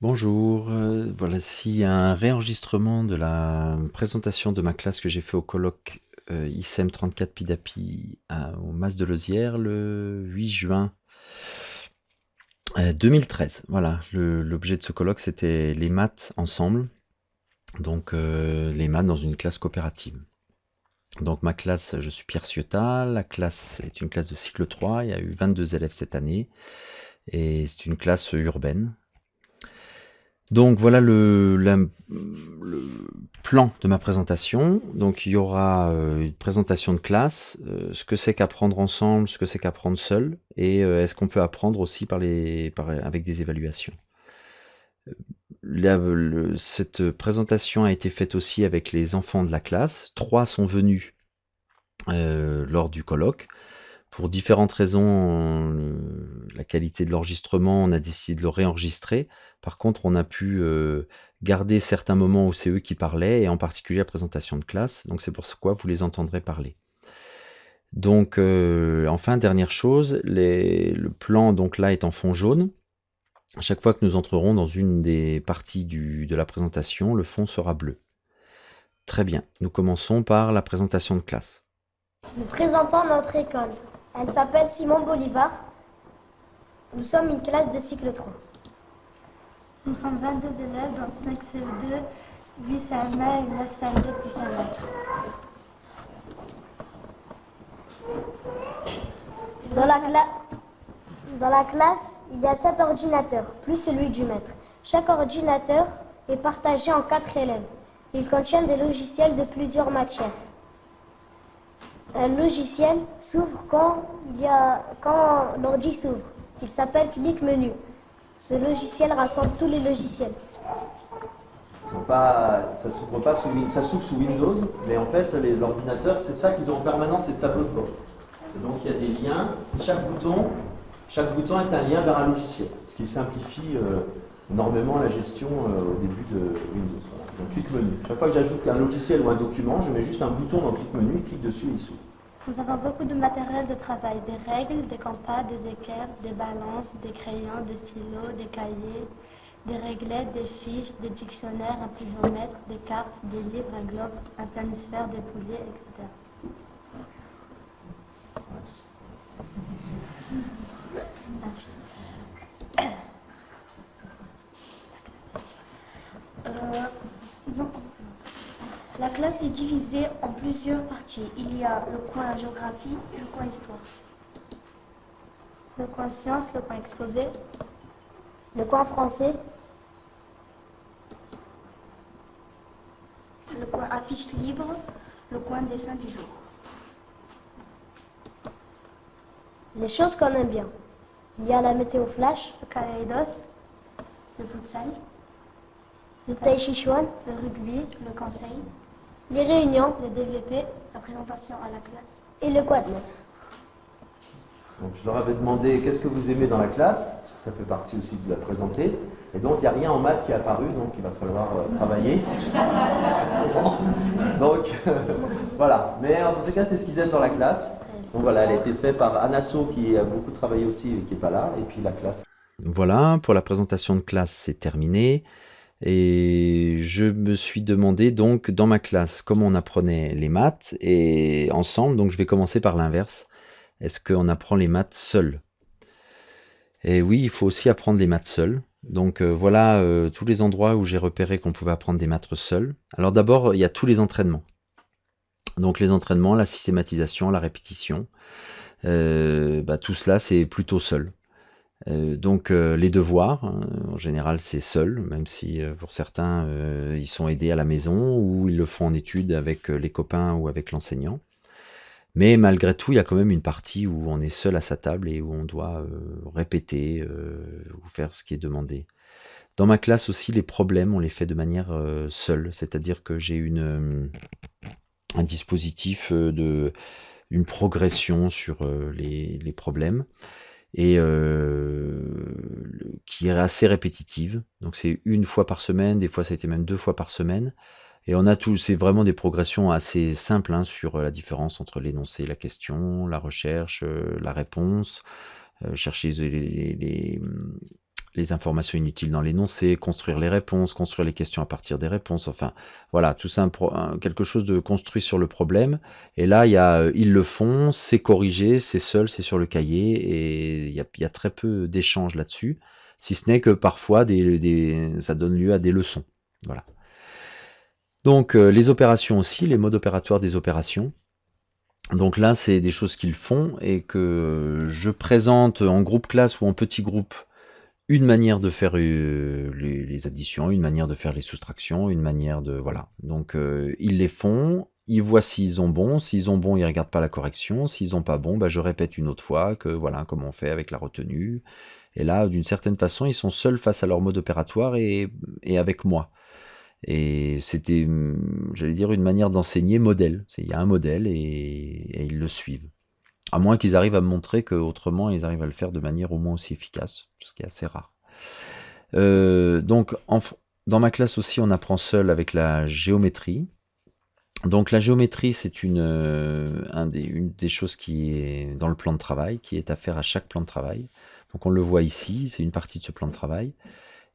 Bonjour, voici un réenregistrement de la présentation de ma classe que j'ai fait au colloque ICEM 34 PIDAPI au Mas de Lozère le 8 juin 2013. Voilà, l'objet de ce colloque c'était les maths ensemble, donc les maths dans une classe coopérative. Donc ma classe, je suis Pierre Ciotat, la classe est une classe de cycle 3, il y a eu 22 élèves cette année, et c'est une classe urbaine. Donc voilà le plan de ma présentation. Donc il y aura une présentation de classe, ce que c'est qu'apprendre ensemble, ce que c'est qu'apprendre seul, et est-ce qu'on peut apprendre aussi avec des évaluations. Cette présentation a été faite aussi avec les enfants de la classe. 3 sont venus lors du colloque. Pour différentes raisons, la qualité de l'enregistrement, on a décidé de le réenregistrer. Par contre, on a pu garder certains moments où c'est eux qui parlaient, et en particulier la présentation de classe. Donc c'est pour ça que vous les entendrez parler. Donc enfin, dernière chose, le plan donc là est en fond jaune. À chaque fois que nous entrerons dans une des parties de la présentation, le fond sera bleu. Très bien, nous commençons par la présentation de classe. Nous présentons notre école. Elle s'appelle Simon Bolivar. Nous sommes une classe de cycle 3. Nous sommes 22 élèves, dont 5 CE2, 8 CM1 et 9 CM2 plus CM1. Dans la classe, il y a 7 ordinateurs, plus celui du maître. Chaque ordinateur est partagé en 4 élèves. Ils contiennent des logiciels de plusieurs matières. Un logiciel s'ouvre quand l'ordi s'ouvre. Il s'appelle Click Menu. Ce logiciel rassemble tous les logiciels. Ça s'ouvre pas ça s'ouvre sous Windows, mais en fait l'ordinateur, c'est ça qu'ils ont en permanence, c'est ce tableau de bord. Et donc il y a des liens, chaque bouton est un lien vers un logiciel, ce qui simplifie énormément la gestion au début de Windows. Voilà. Donc clic menu. Chaque fois que j'ajoute un logiciel ou un document, je mets juste un bouton dans clic menu, il clique dessus et il s'ouvre. Nous avons beaucoup de matériel de travail, des règles, des compas, des équerres, des balances, des crayons, des stylos, des cahiers, des réglettes, des fiches, des dictionnaires, un pluvomètre, des cartes, des livres, un globe, un planisphère, des poulies, etc. La classe est divisée en plusieurs parties. Il y a le coin géographie et le coin histoire. Le coin sciences, le coin exposé. Le coin français. Le coin affiche libre. Le coin dessin du jour. Les choses qu'on aime bien. Il y a la météo flash. Le kaleidos. Le futsal. Le tai chi chuan. Le rugby. Le conseil. Les réunions. Le DVP. La présentation à la classe. Et le quad neuf. Donc je leur avais demandé qu'est-ce que vous aimez dans la classe, parce que ça fait partie aussi de la présenter. Et donc il n'y a rien en maths qui est apparu, donc il va falloir travailler. Donc voilà, mais en tout cas c'est ce qu'ils aiment dans la classe. Donc voilà, elle a été faite par Anasso qui a beaucoup travaillé aussi et qui n'est pas là, et puis la classe. Voilà, pour la présentation de classe, c'est terminé. Et je me suis demandé donc dans ma classe comment on apprenait les maths et ensemble, donc je vais commencer par l'inverse. Est-ce qu'on apprend les maths seul? Et oui, il faut aussi apprendre les maths seul. Donc voilà tous les endroits où j'ai repéré qu'on pouvait apprendre des maths seul. Alors d'abord, il y a tous les entraînements. Donc les entraînements, la systématisation, la répétition, tout cela c'est plutôt seul. Donc les devoirs, en général c'est seul, même si pour certains ils sont aidés à la maison ou ils le font en études avec les copains ou avec l'enseignant. Mais malgré tout, il y a quand même une partie où on est seul à sa table et où on doit répéter ou faire ce qui est demandé. Dans ma classe aussi, les problèmes, on les fait de manière seule, c'est-à-dire que j'ai un dispositif une progression sur les problèmes et qui est assez répétitive. Donc c'est une fois par semaine, des fois ça a été même 2 fois par semaine. Et on a c'est vraiment des progressions assez simples sur la différence entre l'énoncé et la question, la recherche, la réponse, chercher les informations inutiles dans l'énoncé, construire les réponses, construire les questions à partir des réponses, enfin voilà, tout ça, quelque chose de construit sur le problème. Et là, il y a ils le font, c'est corrigé, c'est seul, c'est sur le cahier, et il y a très peu d'échanges là-dessus, si ce n'est que parfois ça donne lieu à des leçons. Voilà. Donc les opérations aussi, les modes opératoires des opérations. Donc là, c'est des choses qu'ils font et que je présente en groupe classe ou en petit groupe une manière de faire les additions, une manière de faire les soustractions, une manière de... Voilà. Donc ils les font, ils voient s'ils ont bon, ils regardent pas la correction, s'ils ont pas bon, bah, je répète une autre fois que voilà comment on fait avec la retenue. Et là, d'une certaine façon, ils sont seuls face à leur mode opératoire et avec moi. Et c'était, j'allais dire, une manière d'enseigner modèle. Il y a un modèle et ils le suivent. À moins qu'ils arrivent à me montrer qu'autrement, ils arrivent à le faire de manière au moins aussi efficace, ce qui est assez rare. Donc, dans ma classe aussi, on apprend seul avec la géométrie. Donc la géométrie, c'est une des choses qui est dans le plan de travail, qui est à faire à chaque plan de travail. Donc on le voit ici, c'est une partie de ce plan de travail.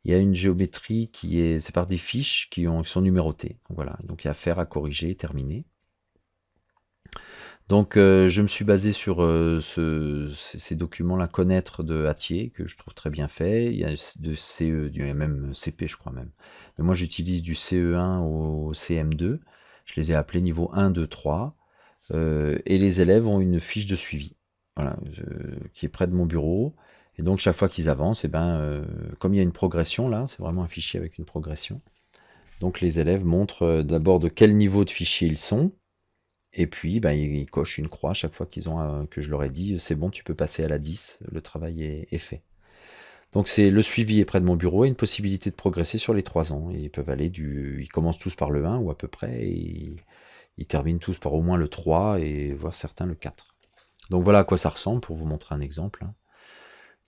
Il y a une géométrie c'est par des fiches qui sont numérotées. Donc voilà, donc il y a à faire, à corriger, terminer. Donc je me suis basé sur ces documents-là, connaître de Hatier, que je trouve très bien fait. Il y a de CE, même CP je crois même. Mais moi j'utilise du CE1 au CM2. Je les ai appelés niveau 1, 2, 3. Et les élèves ont une fiche de suivi, voilà, qui est près de mon bureau. Et donc chaque fois qu'ils avancent, comme il y a une progression là, c'est vraiment un fichier avec une progression. Donc les élèves montrent d'abord de quel niveau de fichier ils sont. Et puis ils cochent une croix chaque fois que je leur ai dit c'est bon, tu peux passer à la 10, le travail est fait. Donc le suivi est près de mon bureau et une possibilité de progresser sur les 3 ans. Ils peuvent aller ils commencent tous par le 1 ou à peu près, et ils terminent tous par au moins le 3 et voire certains le 4. Donc voilà à quoi ça ressemble pour vous montrer un exemple.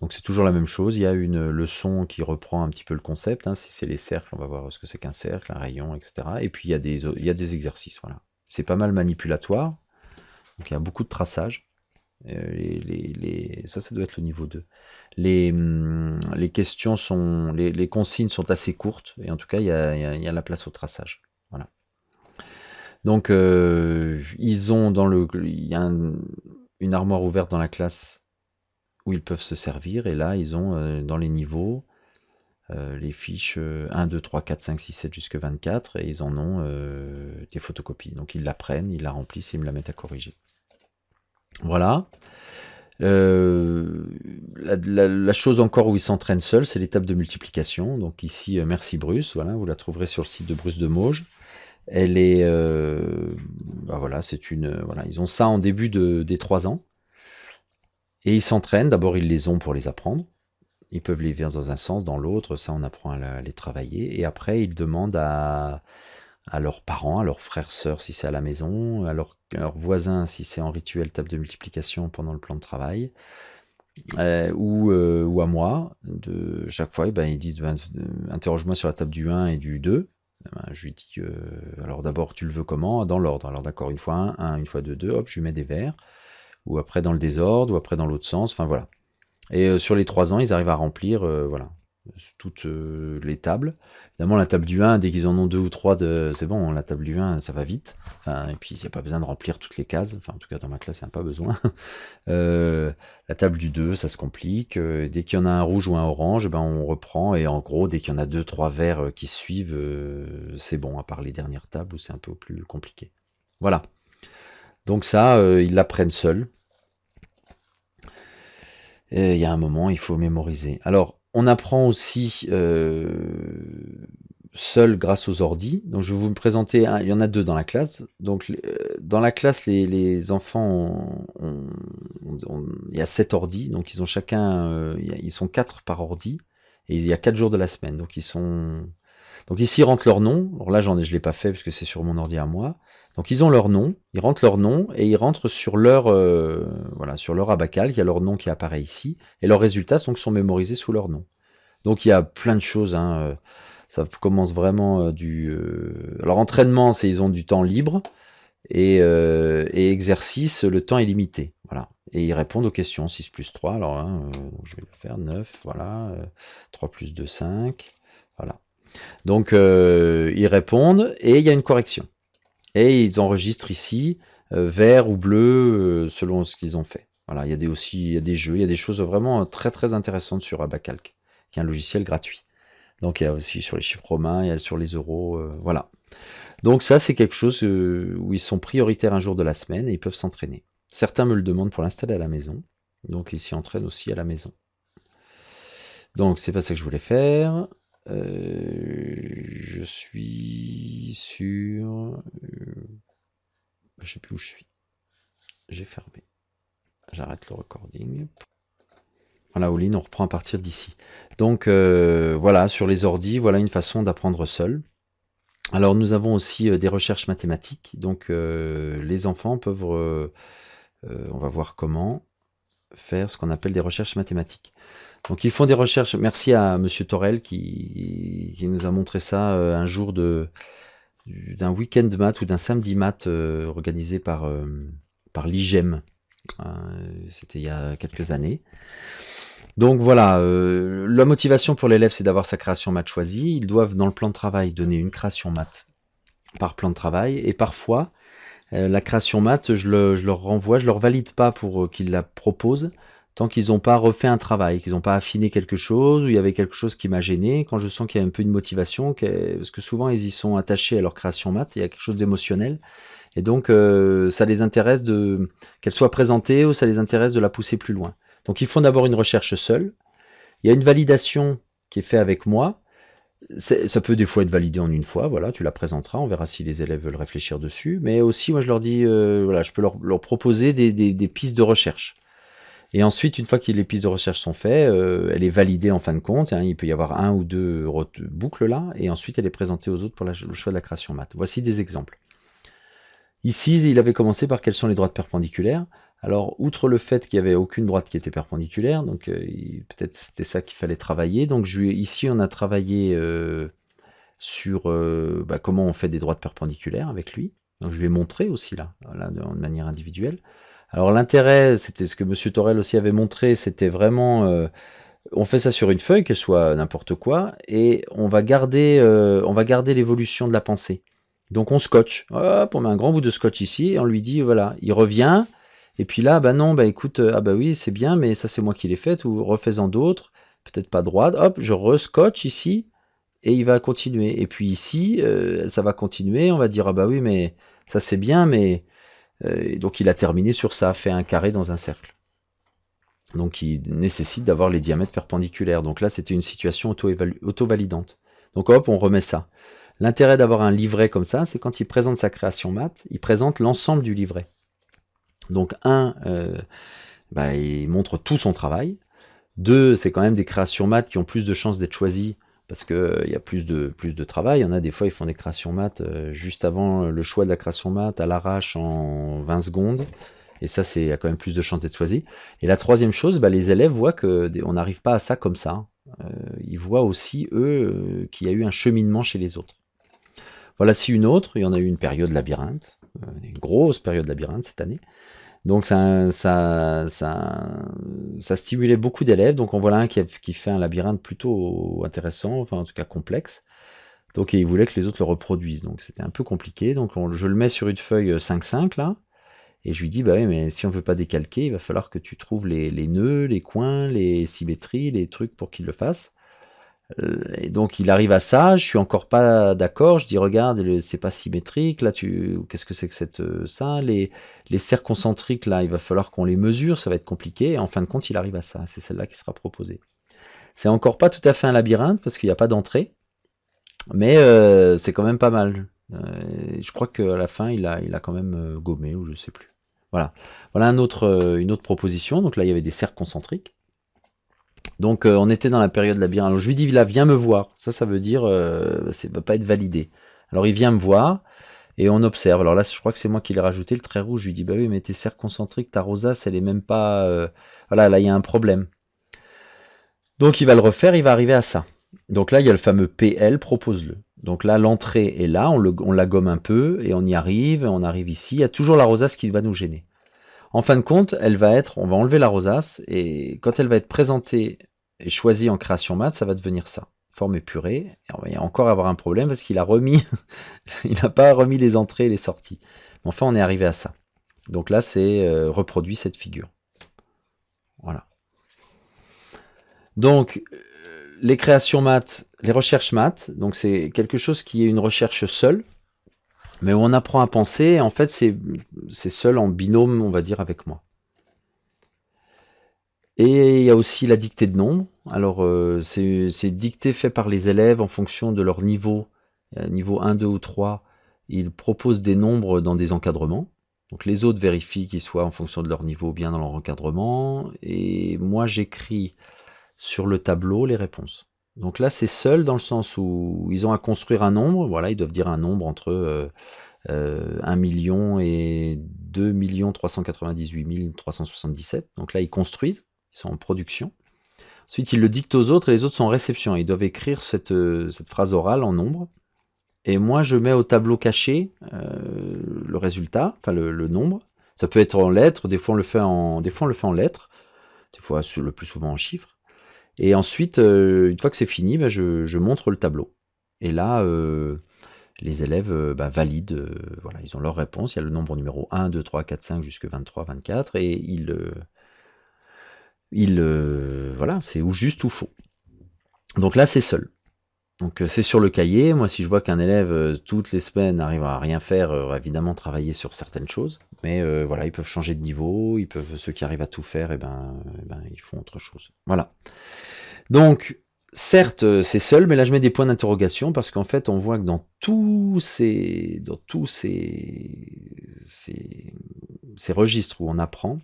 Donc c'est toujours la même chose, il y a une leçon qui reprend un petit peu le concept. Si c'est les cercles, on va voir ce que c'est qu'un cercle, un rayon, etc. Et puis il y a des exercices, voilà. C'est pas mal manipulatoire, donc il y a beaucoup de traçage. Ça doit être le niveau 2. Les questions les consignes sont assez courtes, et en tout cas il y a la place au traçage. Voilà. Donc ils ont il y a une armoire ouverte dans la classe où ils peuvent se servir, et là ils ont dans les niveaux les fiches 1, 2, 3, 4, 5, 6, 7 jusqu'à 24, et ils en ont des photocopies. Donc ils la prennent, ils la remplissent et ils me la mettent à corriger. Voilà. La chose encore où ils s'entraînent seuls, c'est l'étape de multiplication. Donc ici, merci Bruce, voilà, vous la trouverez sur le site de Bruce de Mauges. Elle est, voilà, voilà, ils ont ça en début des 3 ans. Et ils s'entraînent, d'abord ils les ont pour les apprendre. Ils peuvent les faire dans un sens, dans l'autre, ça on apprend à les travailler. Et après ils demandent à leurs parents, à leurs frères, sœurs si c'est à la maison, à leurs voisins si c'est en rituel table de multiplication pendant le plan de travail, ou à moi. Chaque fois, ils disent interroge-moi sur la table du 1 et du 2. Je lui dis alors d'abord tu le veux comment? Dans l'ordre. Alors d'accord, une fois 1, une fois 2, 2, hop, je lui mets des verres. Ou après dans le désordre, ou après dans l'autre sens, enfin voilà. Et sur les 3 ans, ils arrivent à remplir voilà, toutes les tables. Évidemment, la table du 1, dès qu'ils en ont 2 ou 3, c'est bon, la table du 1, ça va vite. Et puis, il n'y a pas besoin de remplir toutes les cases. Enfin, en tout cas, dans ma classe, il n'y a pas besoin. La table du 2, ça se complique. Dès qu'il y en a un rouge ou un orange, on reprend. Et en gros, dès qu'il y en a 2, 3 verts qui suivent, c'est bon, à part les dernières tables où c'est un peu plus compliqué. Voilà. Donc ça, ils l'apprennent seuls. Il y a un moment, il faut mémoriser. Alors, on apprend aussi seul grâce aux ordis. Donc, je vais vous me présenter. Il y en a 2 dans la classe. Donc, dans la classe, les enfants, il y a 7 ordis. Donc, ils ont chacun, ils sont 4 par ordi. Et il y a 4 jours de la semaine. Donc, ici, ils rentrent leur nom. Alors là, je ne l'ai pas fait parce que c'est sur mon ordi à moi. Donc ils ont leur nom, ils rentrent leur nom et ils rentrent sur leur abacal, il y a leur nom qui apparaît ici, et leurs résultats sont mémorisés sous leur nom. Donc il y a plein de choses, ça commence vraiment alors entraînement, ils ont du temps libre, et exercice, le temps est limité. Voilà. Et ils répondent aux questions 6 plus 3. Alors, donc je vais le faire 9, voilà. 3 plus 2, 5. Voilà. Donc, ils répondent et il y a une correction. Et ils enregistrent ici vert ou bleu selon ce qu'ils ont fait. Voilà, il y a des jeux, il y a des choses vraiment très très intéressantes sur Abacalc, qui est un logiciel gratuit. Donc il y a aussi sur les chiffres romains, il y a sur les euros, voilà. Donc ça c'est quelque chose où ils sont prioritaires un jour de la semaine et ils peuvent s'entraîner. Certains me le demandent pour l'installer à la maison, donc ils s'y entraînent aussi à la maison. Donc c'est pas ça que je voulais faire. Je suis sur... je sais plus où je suis. J'ai fermé. J'arrête le recording. Voilà, Oline, on reprend à partir d'ici. Donc voilà, sur les ordis, voilà une façon d'apprendre seul. Alors nous avons aussi des recherches mathématiques. Donc les enfants peuvent, on va voir comment faire ce qu'on appelle des recherches mathématiques. Donc ils font des recherches. Merci à Monsieur Torel qui nous a montré ça un jour d'un week-end de maths ou d'un samedi maths organisé par l'IGEM. C'était il y a quelques années. Donc voilà, la motivation pour l'élève, c'est d'avoir sa création maths choisie. Ils doivent, dans le plan de travail, donner une création maths par plan de travail. Et parfois, la création maths, je leur renvoie, je leur valide pas pour qu'ils la proposent, tant qu'ils n'ont pas refait un travail, qu'ils n'ont pas affiné quelque chose, ou il y avait quelque chose qui m'a gêné. Quand je sens qu'il y a un peu de motivation, parce que souvent, ils y sont attachés à leur création maths, il y a quelque chose d'émotionnel. Et donc, ça les intéresse qu'elle soit présentée ou ça les intéresse de la pousser plus loin. Donc, ils font d'abord une recherche seule. Il y a une validation qui est faite avec moi. Ça peut des fois être validé en une fois. Voilà, tu la présenteras. On verra si les élèves veulent réfléchir dessus. Mais aussi, moi, je leur dis, voilà, je peux leur proposer des pistes de recherche. Et ensuite, une fois que les pistes de recherche sont faites, elle est validée en fin de compte. Hein, il peut y avoir 1 ou 2 boucles là. Et ensuite, elle est présentée aux autres pour le choix de la création maths. Voici des exemples. Ici, il avait commencé par quelles sont les droites perpendiculaires. Alors, outre le fait qu'il n'y avait aucune droite qui était perpendiculaire, donc peut-être c'était ça qu'il fallait travailler. Donc ici, on a travaillé sur comment on fait des droites perpendiculaires avec lui. Donc je lui ai montré aussi là de manière individuelle. Alors l'intérêt, c'était ce que M. Torel aussi avait montré, c'était vraiment... on fait ça sur une feuille, qu'elle soit n'importe quoi, et on va garder l'évolution de la pensée. Donc on scotche, hop, on met un grand bout de scotch ici, et on lui dit, voilà, il revient, et puis là, bah non, bah écoute, ah bah oui, c'est bien, mais ça c'est moi qui l'ai fait, ou refais-en d'autres, peut-être pas droite, hop, je rescotche ici, et il va continuer. Et puis ici, ça va continuer, on va dire, ah bah oui, mais ça c'est bien, mais... donc il a terminé sur ça, fait un carré dans un cercle. Donc il nécessite d'avoir les diamètres perpendiculaires. Donc là, c'était une situation auto-validante. Donc hop, on remet ça. L'intérêt d'avoir un livret comme ça, c'est quand il présente sa création maths, il présente l'ensemble du livret. Donc il montre tout son travail. 2, c'est quand même des créations maths qui ont plus de chances d'être choisies parce qu'il y a plus de travail. Il y en a des fois, ils font des créations maths juste avant le choix de la création maths à l'arrache en 20 secondes. Et ça, il y a quand même plus de chances d'être choisi. Et la troisième chose, les élèves voient qu'on n'arrive pas à ça comme ça. Ils voient aussi, eux, qu'il y a eu un cheminement chez les autres. Voilà, si une autre, il y en a eu une période labyrinthe, une grosse période labyrinthe cette année. Donc ça stimulait beaucoup d'élèves. Donc on voit là un qui fait un labyrinthe plutôt intéressant, enfin en tout cas complexe. Donc il voulait que les autres le reproduisent. Donc c'était un peu compliqué. Donc je le mets sur une feuille 5-5 là. Et je lui dis, bah oui, mais si on veut pas décalquer, il va falloir que tu trouves les nœuds, les coins, les symétries, les trucs pour qu'il le fasse. Et donc il arrive à ça, je suis encore pas d'accord, je dis regarde, c'est pas symétrique, là qu'est-ce que c'est que ça, les cercles concentriques là, il va falloir qu'on les mesure, ça va être compliqué, et en fin de compte il arrive à ça, c'est celle-là qui sera proposée. C'est encore pas tout à fait un labyrinthe parce qu'il n'y a pas d'entrée, mais c'est quand même pas mal. Je crois qu'à la fin il a quand même gommé, ou je sais plus. Voilà une autre proposition, donc là il y avait des cercles concentriques. Donc on était dans la période labyrinthe. Alors je lui dis là, viens me voir. Ça veut dire ça va pas être validé. Alors il vient me voir et on observe. Alors là, je crois que c'est moi qui l'ai rajouté, le trait rouge. Je lui dis bah oui, mais tes cercles concentriques, ta rosace, elle est même pas. Voilà, là il y a un problème. Donc il va le refaire, il va arriver à ça. Donc là il y a le fameux PL, propose-le. Donc là l'entrée est là, on la gomme un peu et on y arrive. On arrive ici. Il y a toujours la rosace qui va nous gêner. En fin de compte, on va enlever la rosace, et quand elle va être présentée et choisie en création maths, ça va devenir ça. Forme épurée. Et on va encore avoir un problème parce qu'il a remis, il n'a pas remis les entrées et les sorties. Mais enfin, on est arrivé à ça. Donc là, c'est reproduit cette figure. Voilà. Donc, les créations maths, les recherches maths, donc c'est quelque chose qui est une recherche seule, mais où on apprend à penser. En fait, c'est seul en binôme, on va dire, avec moi. Et il y a aussi la dictée de nombres. Alors, c'est dictée fait par les élèves en fonction de leur niveau. Niveau 1, 2 ou 3, ils proposent des nombres dans des encadrements. Donc les autres vérifient qu'ils soient en fonction de leur niveau bien dans leur encadrement. Et moi, j'écris sur le tableau les réponses. Donc là, c'est seul dans le sens où ils ont à construire un nombre. Voilà, ils doivent dire un nombre entre 1 million et 2 398 377. Donc là, ils construisent, ils sont en production. Ensuite, ils le dictent aux autres et les autres sont en réception. Ils doivent écrire cette phrase orale en nombre. Et moi, je mets au tableau caché le résultat, enfin le nombre. Ça peut être en lettres, des fois on le fait en lettres, des fois le plus souvent en chiffres. Et ensuite, une fois que c'est fini, je montre le tableau. Et là, les élèves valident, voilà, ils ont leur réponse. Il y a le nombre numéro 1, 2, 3, 4, 5 jusqu'à 23, 24. Et voilà, c'est ou juste ou faux. Donc là, c'est seul. Donc c'est sur le cahier. Moi, si je vois qu'un élève toutes les semaines arrive à rien faire, évidemment travailler sur certaines choses. Mais voilà, ils peuvent changer de niveau. Ceux qui arrivent à tout faire, ils font autre chose. Voilà. Donc certes, c'est seul, mais là je mets des points d'interrogation parce qu'en fait, on voit que dans tous ces registres où on apprend,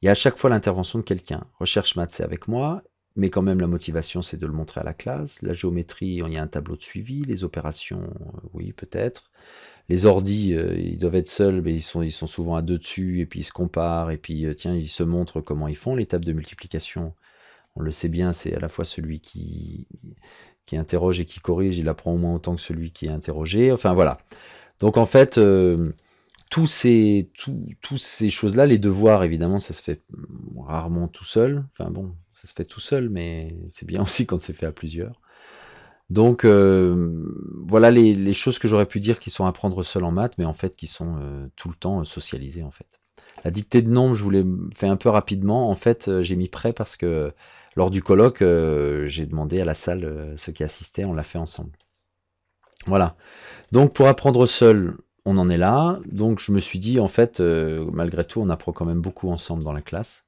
il y a à chaque fois l'intervention de quelqu'un. Recherche maths, c'est avec moi. Mais quand même, la motivation, c'est de le montrer à la classe. La géométrie, il y a un tableau de suivi. Les opérations, oui, peut-être. Les ordis, ils doivent être seuls, mais ils sont souvent à deux dessus, et puis ils se comparent, et puis tiens, ils se montrent comment ils font. Les tables de multiplication, on le sait bien, c'est à la fois celui qui interroge et qui corrige, il apprend au moins autant que celui qui est interrogé. Enfin, voilà. Donc, en fait, tous ces choses-là, les devoirs, évidemment, ça se fait rarement tout seul. Enfin bon, ça se fait tout seul, mais c'est bien aussi quand c'est fait à plusieurs. Donc voilà les choses que j'aurais pu dire qui sont à apprendre seul en maths, mais en fait qui sont tout le temps socialisées en fait. La dictée de nombres, je vous l'ai fait un peu rapidement. En fait, j'ai mis prêt parce que lors du colloque, j'ai demandé à la salle, ceux qui assistaient, on l'a fait ensemble. Voilà. Donc pour apprendre seul, on en est là. Donc je me suis dit, en fait, malgré tout, on apprend quand même beaucoup ensemble dans la classe.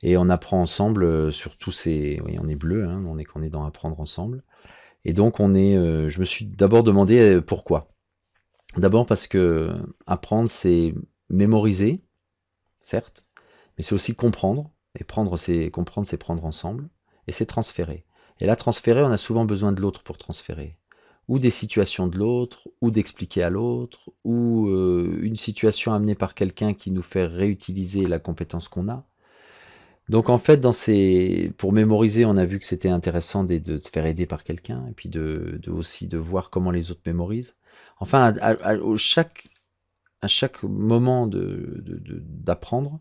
Et on apprend ensemble sur tous ces... Oui, on est bleu, hein, on est dans apprendre ensemble. Et donc je me suis d'abord demandé pourquoi. D'abord parce que apprendre, c'est mémoriser, certes, mais c'est aussi comprendre. Et comprendre, c'est prendre ensemble. Et c'est transférer. Et là, transférer, on a souvent besoin de l'autre pour transférer. Ou des situations de l'autre, ou d'expliquer à l'autre, ou une situation amenée par quelqu'un qui nous fait réutiliser la compétence qu'on a. Donc en fait, pour mémoriser, on a vu que c'était intéressant de se faire aider par quelqu'un, et puis aussi de voir comment les autres mémorisent. Enfin, à chaque moment d'apprendre,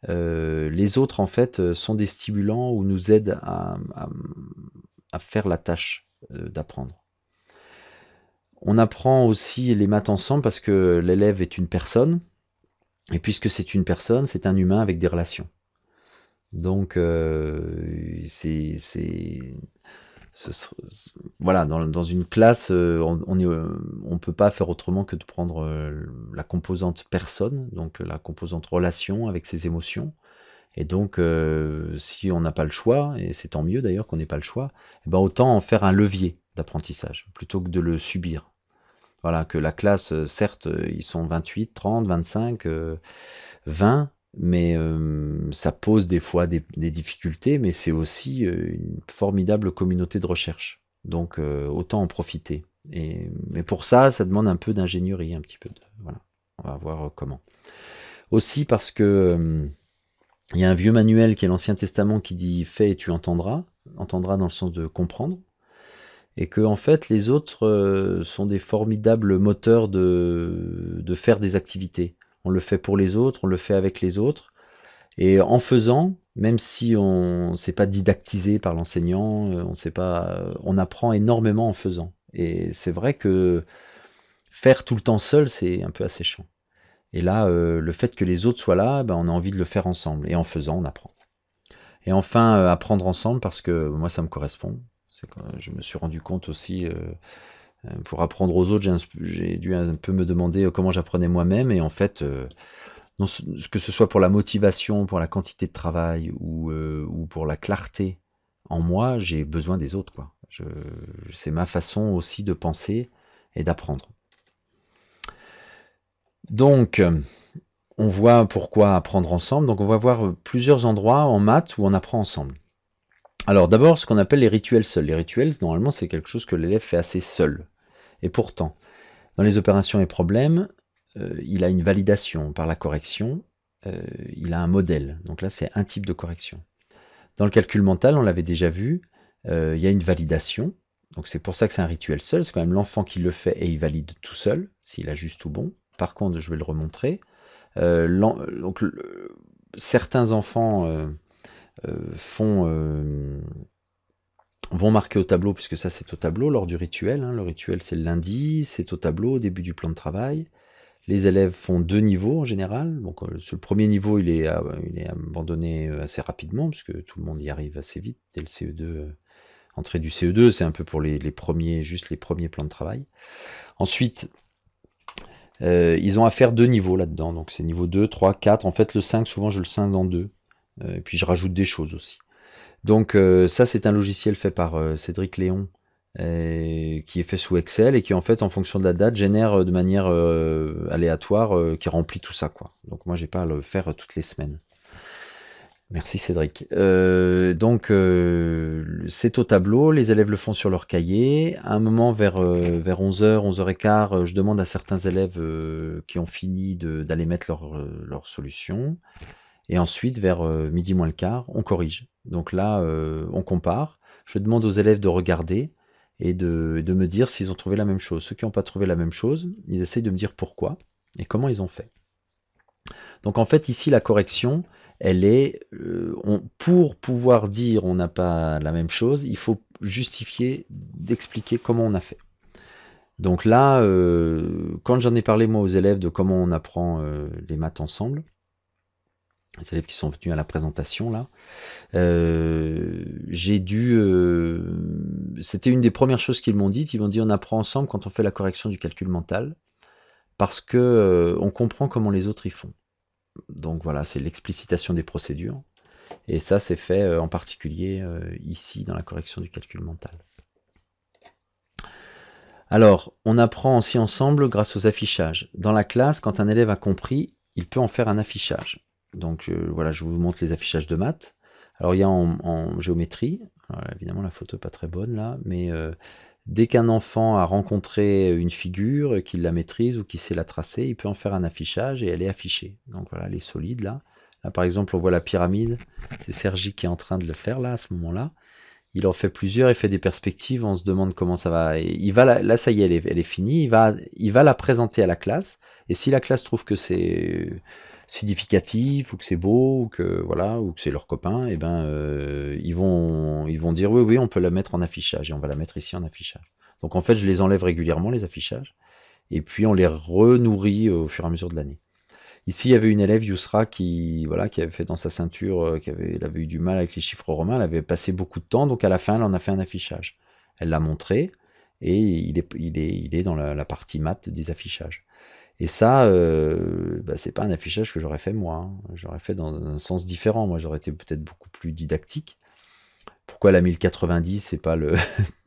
les autres en fait sont des stimulants ou nous aident à faire la tâche d'apprendre. On apprend aussi les maths ensemble parce que l'élève est une personne, et puisque c'est une personne, c'est un humain avec des relations. Donc, voilà, dans une classe, on peut pas faire autrement que de prendre la composante personne, donc la composante relation avec ses émotions. Et donc, si on n'a pas le choix, et c'est tant mieux d'ailleurs qu'on n'ait pas le choix, autant en faire un levier d'apprentissage, plutôt que de le subir. Voilà, que la classe, certes, ils sont 28, 30, 25, 20, mais ça pose des fois des difficultés, mais c'est aussi une formidable communauté de recherche. Donc autant en profiter. Mais pour ça, ça demande un peu d'ingénierie, un petit peu. Voilà, on va voir comment. Aussi parce que il y a un vieux manuel qui est l'Ancien Testament qui dit « fais et tu entendras », entendras dans le sens de comprendre, et que en fait les autres sont des formidables moteurs de faire des activités. on le fait pour les autres, on le fait avec les autres. Et en faisant, même si on ne s'est pas didactisé par l'enseignant, on apprend énormément en faisant. Et c'est vrai que faire tout le temps seul, c'est un peu asséchant. Et là, le fait que les autres soient là, ben, on a envie de le faire ensemble. Et en faisant, on apprend. Et enfin, apprendre ensemble, parce que moi, ça me correspond. Je me suis rendu compte aussi, pour apprendre aux autres, j'ai dû un peu me demander comment j'apprenais moi-même. Et en fait, que ce soit pour la motivation, pour la quantité de travail ou pour la clarté en moi, j'ai besoin des autres, quoi. C'est ma façon aussi de penser et d'apprendre. Donc, on voit pourquoi apprendre ensemble. Donc, on va voir plusieurs endroits en maths où on apprend ensemble. Alors, d'abord, ce qu'on appelle les rituels seuls. Les rituels, normalement, c'est quelque chose que l'élève fait assez seul. Et pourtant, dans les opérations et problèmes, il a une validation par la correction, il a un modèle. Donc là, c'est un type de correction. Dans le calcul mental, on l'avait déjà vu, il y a une validation. Donc c'est pour ça que c'est un rituel seul. C'est quand même l'enfant qui le fait et il valide tout seul, s'il a juste ou bon. Par contre, je vais le remontrer. Certains enfants vont marquer au tableau, puisque ça c'est au tableau lors du rituel. Le rituel c'est le lundi, c'est au tableau au début du plan de travail. Les élèves font 2 niveaux en général. Donc le premier niveau il est abandonné assez rapidement, puisque tout le monde y arrive assez vite dès le CE2. Entrée du CE2, c'est un peu pour les premiers plans de travail. Ensuite, ils ont à faire 2 niveaux là-dedans. Donc c'est niveau 2, 3, 4. En fait le 5, souvent je le scinde en 2. Et puis je rajoute des choses aussi. Donc ça c'est un logiciel fait par Cédric Léon, qui est fait sous Excel et qui en fait en fonction de la date génère de manière aléatoire, qui remplit tout ça, quoi. Donc moi j'ai pas à le faire toutes les semaines. Merci Cédric. Donc c'est au tableau, les élèves le font sur leur cahier. À un moment vers 11h, 11h15, je demande à certains élèves qui ont fini d'aller mettre leur solution. Et ensuite, vers midi moins le quart, on corrige. Donc là, on compare. Je demande aux élèves de regarder et de me dire s'ils ont trouvé la même chose. Ceux qui n'ont pas trouvé la même chose, ils essayent de me dire pourquoi et comment ils ont fait. Donc en fait, ici, la correction, elle est... pour pouvoir dire on n'a pas la même chose, il faut justifier, d'expliquer comment on a fait. Donc là, quand j'en ai parlé moi aux élèves de comment on apprend les maths ensemble, les élèves qui sont venus à la présentation là, c'était une des premières choses qu'ils m'ont dit. Ils m'ont dit on apprend ensemble quand on fait la correction du calcul mental, parce que on comprend comment les autres y font. Donc voilà, c'est l'explicitation des procédures, et ça c'est fait en particulier ici dans la correction du calcul mental. Alors, on apprend aussi ensemble grâce aux affichages. Dans la classe, quand un élève a compris, il peut en faire un affichage. Donc voilà, je vous montre les affichages de maths. Alors il y a en géométrie, alors, évidemment la photo n'est pas très bonne là, mais dès qu'un enfant a rencontré une figure, qu'il la maîtrise ou qu'il sait la tracer, il peut en faire un affichage et elle est affichée. Donc voilà, elle est solide là. Là par exemple, on voit la pyramide, c'est Sergi qui est en train de le faire là, à ce moment-là. Il en fait plusieurs, il fait des perspectives, on se demande comment ça va. Et là ça y est, elle est finie, il va la présenter à la classe, et si la classe trouve que c'est significatif ou que c'est beau ou que voilà ou que c'est leurs copains, et ben ils vont dire oui on peut la mettre en affichage et on va la mettre ici en affichage. Donc en fait je les enlève régulièrement les affichages et puis on les renourrit au fur et à mesure de l'année. Ici il y avait une élève Yousra qui avait fait dans sa ceinture, elle avait eu du mal avec les chiffres romains, elle avait passé beaucoup de temps, donc à la fin elle en a fait un affichage. Elle l'a montré et il est dans la partie maths des affichages. Et ça, c'est pas un affichage que j'aurais fait moi. J'aurais fait dans un sens différent. Moi, j'aurais été peut-être beaucoup plus didactique. Pourquoi elle a mis le 90, c'est pas le...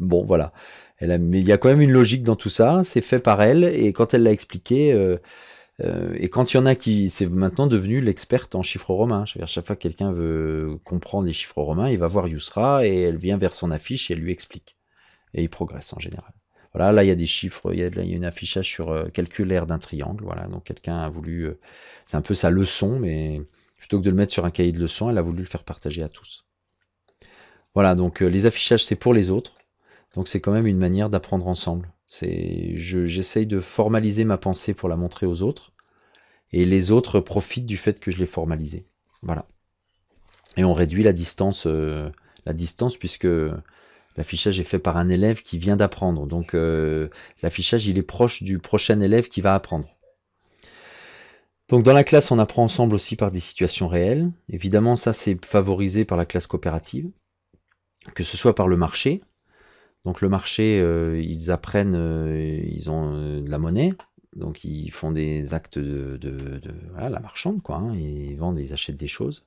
Bon, voilà. Mais il y a quand même une logique dans tout ça. C'est fait par elle. Et quand elle l'a expliqué, et quand il y en a qui... C'est maintenant devenu l'experte en chiffres romains. Je veux dire, chaque fois que quelqu'un veut comprendre les chiffres romains, il va voir Yousra et elle vient vers son affiche et elle lui explique. Et il progresse en général. Voilà, là il y a des chiffres, il y a un affichage sur calculaire d'un triangle, voilà, donc quelqu'un a voulu, c'est un peu sa leçon, mais plutôt que de le mettre sur un cahier de leçons, elle a voulu le faire partager à tous. Voilà, donc les affichages c'est pour les autres, donc c'est quand même une manière d'apprendre ensemble. J'essaye de formaliser ma pensée pour la montrer aux autres, et les autres profitent du fait que je l'ai formalisé. Voilà. Et on réduit la distance puisque l'affichage est fait par un élève qui vient d'apprendre. Donc l'affichage, il est proche du prochain élève qui va apprendre. Donc dans la classe, on apprend ensemble aussi par des situations réelles. Évidemment, ça c'est favorisé par la classe coopérative, que ce soit par le marché. Donc le marché, ils apprennent, ils ont de la monnaie, donc ils font des actes voilà, la marchande, quoi. Hein, ils vendent, ils achètent des choses.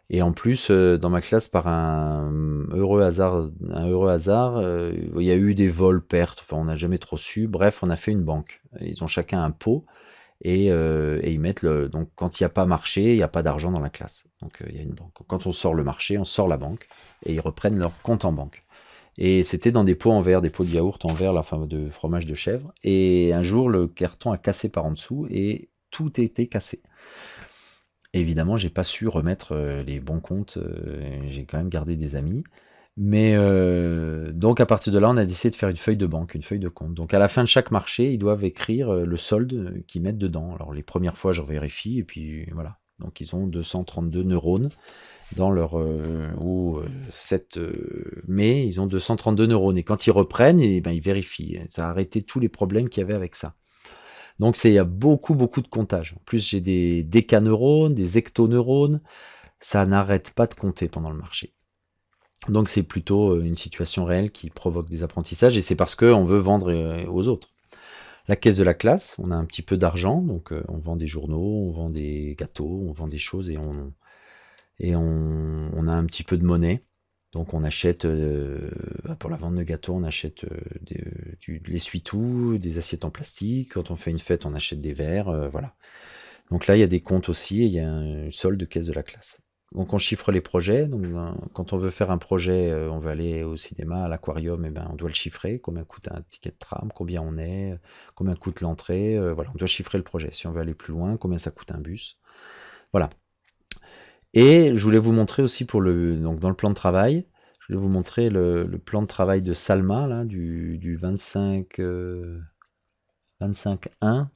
Et en plus, dans ma classe, par un heureux hasard, il y a eu des vols, pertes, enfin on n'a jamais trop su. Bref, on a fait une banque. Ils ont chacun un pot et ils mettent donc quand il n'y a pas marché, il n'y a pas d'argent dans la classe. Donc il y a une banque. Quand on sort le marché, on sort la banque et ils reprennent leur compte en banque. Et c'était dans des pots en verre, des pots de yaourt en verre, enfin de fromage de chèvre. Et un jour, le carton a cassé par en dessous et tout était cassé. Et évidemment, j'ai pas su remettre les bons comptes. J'ai quand même gardé des amis. Mais donc à partir de là, on a décidé de faire une feuille de banque, une feuille de compte. Donc à la fin de chaque marché, ils doivent écrire le solde qu'ils mettent dedans. Alors les premières fois, je vérifie et puis voilà. Donc ils ont 232 neurones dans leur 7 mai, ils ont 232 neurones. Et quand ils reprennent, ben, ils vérifient. Ça a arrêté tous les problèmes qu'il y avait avec ça. Donc il y a beaucoup de comptage. En plus, j'ai des décaneurones, des hectoneurones. Ça n'arrête pas de compter pendant le marché. Donc c'est plutôt une situation réelle qui provoque des apprentissages et c'est parce qu'on veut vendre aux autres. La caisse de la classe, on a un petit peu d'argent, donc on vend des journaux, on vend des gâteaux, on vend des choses et on a un petit peu de monnaie. Donc on achète, pour la vente de gâteaux, on achète de l'essuie-tout, des assiettes en plastique. Quand on fait une fête, on achète des verres, voilà. Donc là, il y a des comptes aussi et il y a un solde de caisse de la classe. Donc on chiffre les projets. Donc quand on veut faire un projet, on veut aller au cinéma, à l'aquarium, et ben on doit le chiffrer. Combien coûte un ticket de tram, combien on est, combien coûte l'entrée, voilà, on doit chiffrer le projet. Si on veut aller plus loin, combien ça coûte un bus. Voilà. Et je voulais vous montrer aussi donc dans le plan de travail, je voulais vous montrer le plan de travail de Salma là, du 25-1.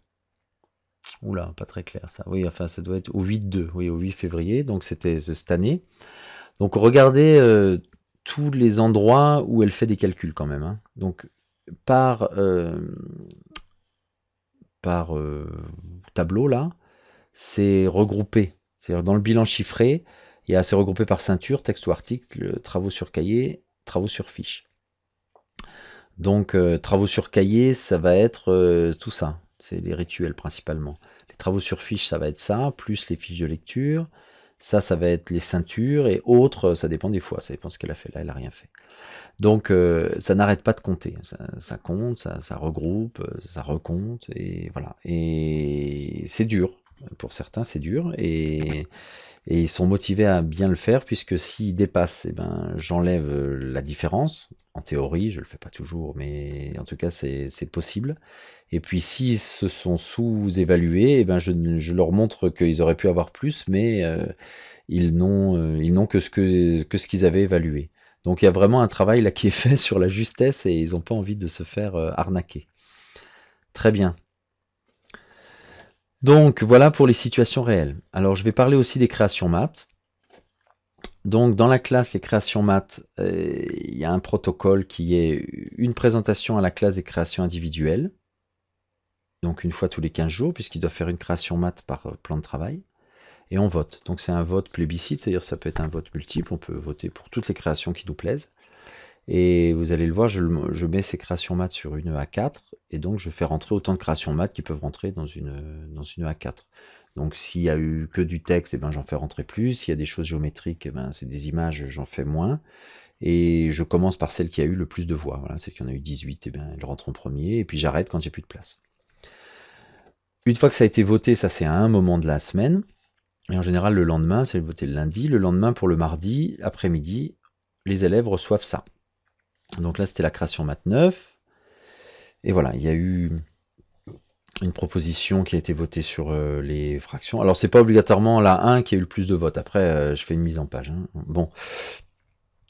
Oula, pas très clair ça. Oui, enfin ça doit être au 8-2, oui, au 8 février, donc c'était cette année. Donc regardez tous les endroits où elle fait des calculs quand même. Hein. Donc par tableau là, c'est regroupé. C'est-à-dire dans le bilan chiffré, c'est regroupé par ceinture, texte ou article, travaux sur cahier, travaux sur fiche. Donc travaux sur cahier, ça va être tout ça. C'est les rituels principalement. Les travaux sur fiche, ça va être ça, plus les fiches de lecture. Ça va être les ceintures et autres, ça dépend des fois, ça dépend ce qu'elle a fait. Là, elle n'a rien fait. Donc ça n'arrête pas de compter. Ça compte, ça regroupe, ça recompte et voilà. Et c'est dur. Pour certains, c'est dur et ils sont motivés à bien le faire puisque s'ils dépassent, eh ben, j'enlève la différence. En théorie, je le fais pas toujours, mais en tout cas, c'est possible. Et puis, s'ils se sont sous-évalués, eh ben, je leur montre qu'ils auraient pu avoir plus, mais ils n'ont que ce qu'ils avaient évalué. Donc, il y a vraiment un travail là qui est fait sur la justesse et ils n'ont pas envie de se faire arnaquer. Très bien. Donc voilà pour les situations réelles. Alors je vais parler aussi des créations maths. Donc dans la classe, les créations maths, il y a un protocole qui est une présentation à la classe des créations individuelles. Donc une fois tous les 15 jours, puisqu'ils doivent faire une création maths par plan de travail. Et on vote. Donc c'est un vote plébiscite, c'est-à-dire ça peut être un vote multiple, on peut voter pour toutes les créations qui nous plaisent. Et vous allez le voir, je mets ces créations maths sur une A4, et donc je fais rentrer autant de créations maths qui peuvent rentrer dans une A4. Donc s'il y a eu que du texte, eh ben, j'en fais rentrer plus. S'il y a des choses géométriques, eh ben, c'est des images, j'en fais moins. Et je commence par celle qui a eu le plus de voix. Voilà, celle qui en a eu 18, eh ben, elle rentre en premier, et puis j'arrête quand j'ai plus de place. Une fois que ça a été voté, ça c'est à un moment de la semaine. Et en général, le lendemain, c'est voté le lundi. Le lendemain, pour le mardi, après-midi, les élèves reçoivent ça. Donc là, c'était la création maths 9. Et voilà, il y a eu une proposition qui a été votée sur les fractions. Alors, c'est pas obligatoirement la 1 qui a eu le plus de votes. Après, je fais une mise en page. Hein. Bon.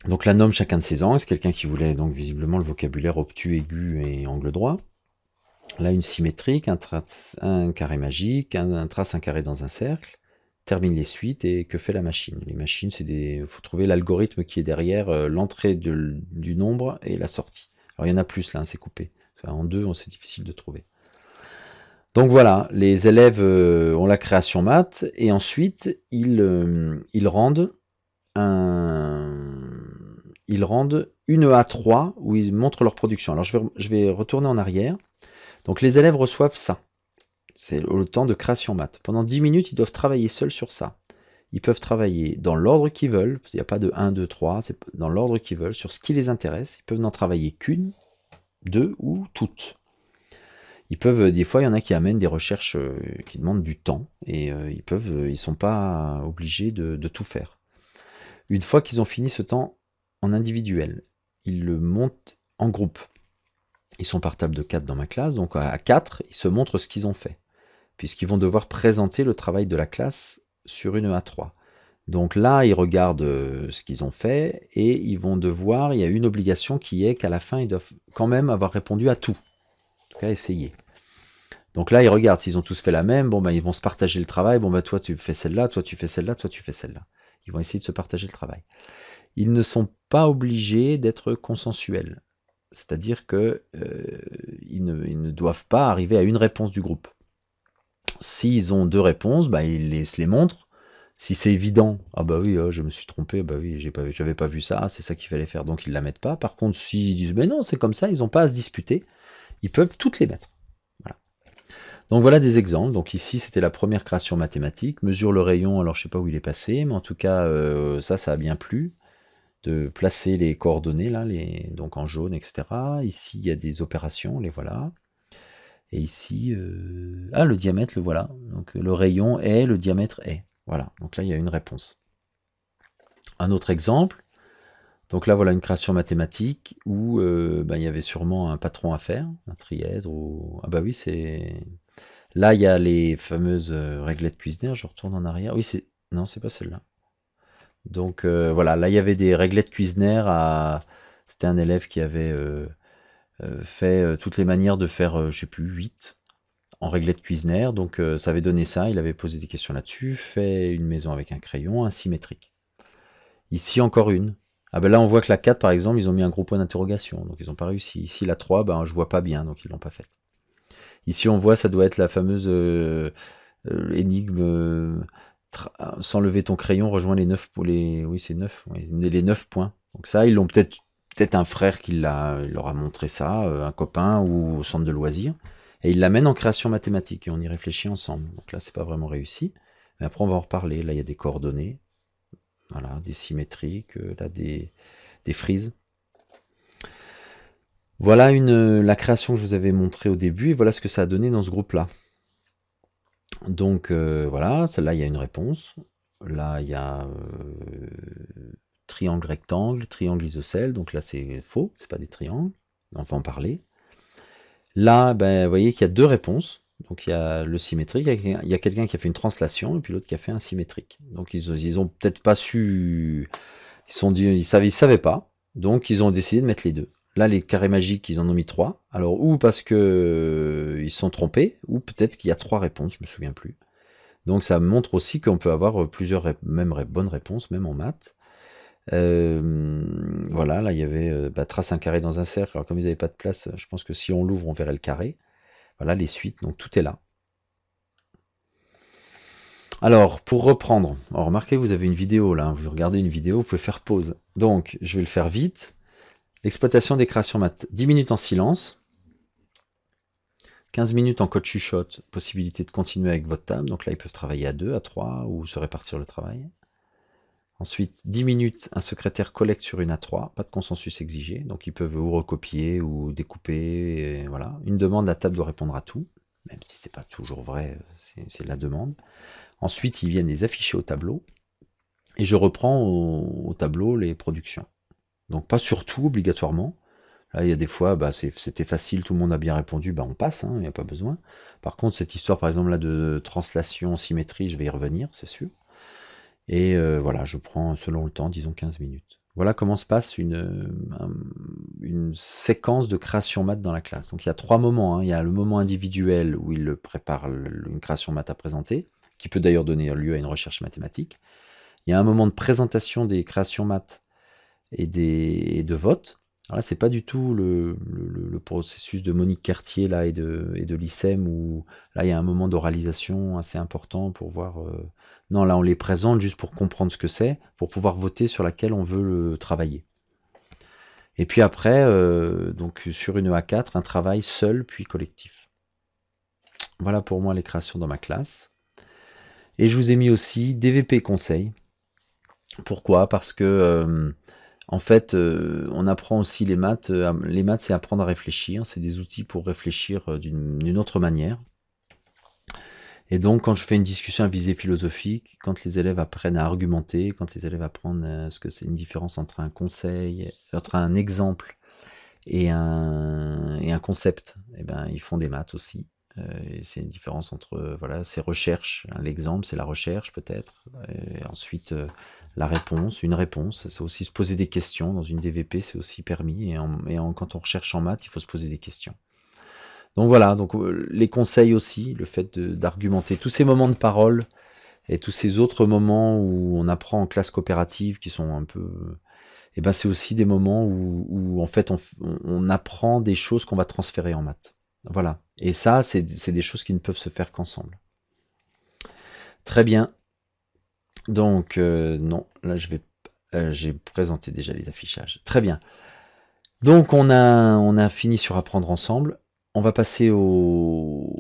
Donc, la nomme chacun de ses angles. C'est quelqu'un qui voulait donc visiblement le vocabulaire obtus, aigu et angle droit. Là, une symétrique, un carré magique, un trace un carré dans un cercle, termine les suites et que fait la machine. Les machines, il faut trouver l'algorithme qui est derrière l'entrée du nombre et la sortie. Alors il y en a plus là, hein, c'est coupé. En deux, c'est difficile de trouver. Donc voilà, les élèves ont la création maths et ensuite ils rendent une A3 où ils montrent leur production. Alors je vais retourner en arrière. Donc les élèves reçoivent ça. C'est le temps de création maths. Pendant 10 minutes, ils doivent travailler seuls sur ça. Ils peuvent travailler dans l'ordre qu'ils veulent. Il n'y a pas de 1, 2, 3. C'est dans l'ordre qu'ils veulent, sur ce qui les intéresse. Ils peuvent n'en travailler qu'une, deux ou toutes. Ils peuvent, des fois, il y en a qui amènent des recherches qui demandent du temps. Et ils ne sont pas obligés de tout faire. Une fois qu'ils ont fini ce temps en individuel, ils le montent en groupe. Ils sont par table de 4 dans ma classe, donc à 4, ils se montrent ce qu'ils ont fait, puisqu'ils vont devoir présenter le travail de la classe sur une A3. Donc là, ils regardent ce qu'ils ont fait, et ils vont devoir, il y a une obligation qui est qu'à la fin, ils doivent quand même avoir répondu à tout. En tout cas, essayer. Donc là, ils regardent, s'ils ont tous fait la même, bon, ils vont se partager le travail, bon, toi tu fais celle-là, toi tu fais celle-là, toi tu fais celle-là. Ils vont essayer de se partager le travail. Ils ne sont pas obligés d'être consensuels. C'est-à-dire qu'ils ne doivent pas arriver à une réponse du groupe. S'ils ont deux réponses, ils se les montrent. Si c'est évident, ah bah oui, je me suis trompé, bah oui, j'avais pas vu ça, c'est ça qu'il fallait faire, donc ils la mettent pas. Par contre, s'ils disent, mais non, c'est comme ça, ils n'ont pas à se disputer, ils peuvent toutes les mettre. Voilà. Donc voilà des exemples. Donc ici, c'était la première création mathématique. Mesure le rayon, alors je sais pas où il est passé, mais en tout cas, ça a bien plu. De placer les coordonnées là, donc en jaune, etc. Ici, il y a des opérations, les voilà. Et ici, le diamètre, le voilà. Donc le rayon est, le diamètre est. Voilà, donc là, il y a une réponse. Un autre exemple. Donc là, voilà une création mathématique où il y avait sûrement un patron à faire, un trièdre. Ah bah oui, c'est... Là, il y a les fameuses réglettes Cuisenaire. Je retourne en arrière. Oui, non, c'est pas celle-là. Donc voilà, là il y avait des réglettes Cuisenaire. C'était un élève qui avait fait toutes les manières de faire, je sais plus, 8 en réglettes Cuisenaire. Donc ça avait donné ça, il avait posé des questions là-dessus, fait une maison avec un crayon, un symétrique. Ici encore une. Ah ben là on voit que la 4 par exemple, ils ont mis un gros point d'interrogation, donc ils n'ont pas réussi. Ici la 3, je vois pas bien, donc ils l'ont pas faite. Ici on voit, ça doit être la fameuse énigme... sans lever ton crayon, rejoins les 9 pour les. Oui, c'est 9, les 9 points. Donc ça, ils l'ont peut-être un frère qui leur a montré ça, un copain ou au centre de loisirs. Et il l'amène en création mathématique et on y réfléchit ensemble. Donc là, c'est pas vraiment réussi. Mais après, on va en reparler. Là, il y a des coordonnées. Voilà, des symétriques, là, des frises. Voilà la création que je vous avais montrée au début. Et voilà ce que ça a donné dans ce groupe-là. Donc voilà, celle-là il y a une réponse. Là il y a triangle rectangle, triangle isocèle, donc là c'est faux, c'est pas des triangles, on va en parler. Là, vous voyez qu'il y a deux réponses. Donc il y a le symétrique, il y a quelqu'un qui a fait une translation et puis l'autre qui a fait un symétrique. Donc ils ont peut-être pas su, ils savaient pas, donc ils ont décidé de mettre les deux. Là, les carrés magiques, ils en ont mis 3. Alors, ou parce que ils se sont trompés, ou peut-être qu'il y a 3 réponses, je me souviens plus. Donc, ça montre aussi qu'on peut avoir plusieurs bonnes réponses, même en maths. Voilà, là, il y avait trace un carré dans un cercle. Alors, comme ils n'avaient pas de place, je pense que si on l'ouvre, on verrait le carré. Voilà, les suites, donc tout est là. Alors, pour reprendre, remarquez, vous avez une vidéo là, vous regardez une vidéo, vous pouvez faire pause. Donc, je vais le faire vite. L'exploitation des créations maths. 10 minutes en silence. 15 minutes en code chuchote. Possibilité de continuer avec votre table. Donc là, ils peuvent travailler à 2, à 3 ou se répartir le travail. Ensuite, 10 minutes, un secrétaire collecte sur une A3. Pas de consensus exigé. Donc ils peuvent ou recopier ou découper. Et voilà. Une demande, la table doit répondre à tout. Même si c'est pas toujours vrai, c'est la demande. Ensuite, ils viennent les afficher au tableau. Et je reprends au tableau les productions. Donc pas sur tout obligatoirement. Là il y a des fois, c'était facile, tout le monde a bien répondu, on passe, il n'y a pas besoin. Par contre cette histoire par exemple là de translation, symétrie, je vais y revenir, c'est sûr. Et voilà, je prends selon le temps, disons 15 minutes. Voilà comment se passe une séquence de création maths dans la classe. Donc il y a 3 moments, hein. Il y a le moment individuel où il prépare une création maths à présenter, qui peut d'ailleurs donner lieu à une recherche mathématique. Il y a un moment de présentation des créations maths et de vote. Alors là, c'est pas du tout le processus de Monique Cartier là, et de l'ICEM où là il y a un moment d'oralisation assez important pour voir. Non, là on les présente juste pour comprendre ce que c'est, pour pouvoir voter sur laquelle on veut le travailler. Et puis après, donc sur une A4, un travail seul puis collectif. Voilà pour moi les créations dans ma classe. Et je vous ai mis aussi DVP conseil. Pourquoi? Parce que en fait, on apprend aussi les maths. Les maths, c'est apprendre à réfléchir. C'est des outils pour réfléchir d'une autre manière. Et donc, quand je fais une discussion à visée philosophique, quand les élèves apprennent à argumenter, quand les élèves apprennent ce que c'est une différence entre un conseil, entre un exemple et un concept, eh ben, ils font des maths aussi. Et c'est une différence entre, voilà, ces recherches. L'exemple, c'est la recherche peut-être. Et ensuite, la réponse, une réponse. C'est aussi se poser des questions. Dans une DVP, c'est aussi permis. Quand on recherche en maths, il faut se poser des questions. Donc voilà, donc les conseils aussi, le fait d'argumenter tous ces moments de parole et tous ces autres moments où on apprend en classe coopérative qui sont un peu... Et ben c'est aussi des moments où en fait on apprend des choses qu'on va transférer en maths. Voilà. Et ça, c'est des choses qui ne peuvent se faire qu'ensemble. Très bien. Donc, non, là j'ai présenté déjà les affichages. Très bien. Donc on a fini sur apprendre ensemble. On va passer aux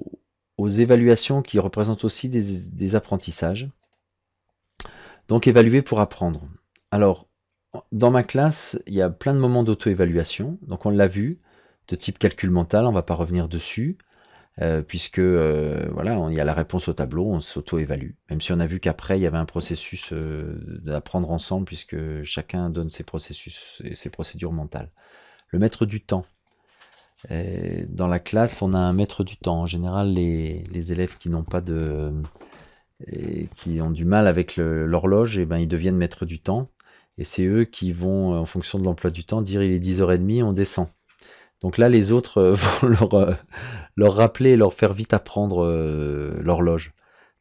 évaluations qui représentent aussi des apprentissages. Donc évaluer pour apprendre. Alors, dans ma classe, il y a plein de moments d'auto-évaluation. Donc on l'a vu, de type calcul mental, on ne va pas revenir dessus, puisque voilà, il y a la réponse au tableau, on s'auto-évalue. Même si on a vu qu'après, il y avait un processus d'apprendre ensemble, puisque chacun donne ses processus et ses procédures mentales. Le maître du temps. Dans la classe, on a un maître du temps. En général, les élèves qui n'ont pas qui ont du mal avec l'horloge, ben, ils deviennent maîtres du temps. Et c'est eux qui vont, en fonction de l'emploi du temps, dire il est 10h30, on descend. Donc là, les autres vont leur rappeler et leur faire vite apprendre l'horloge.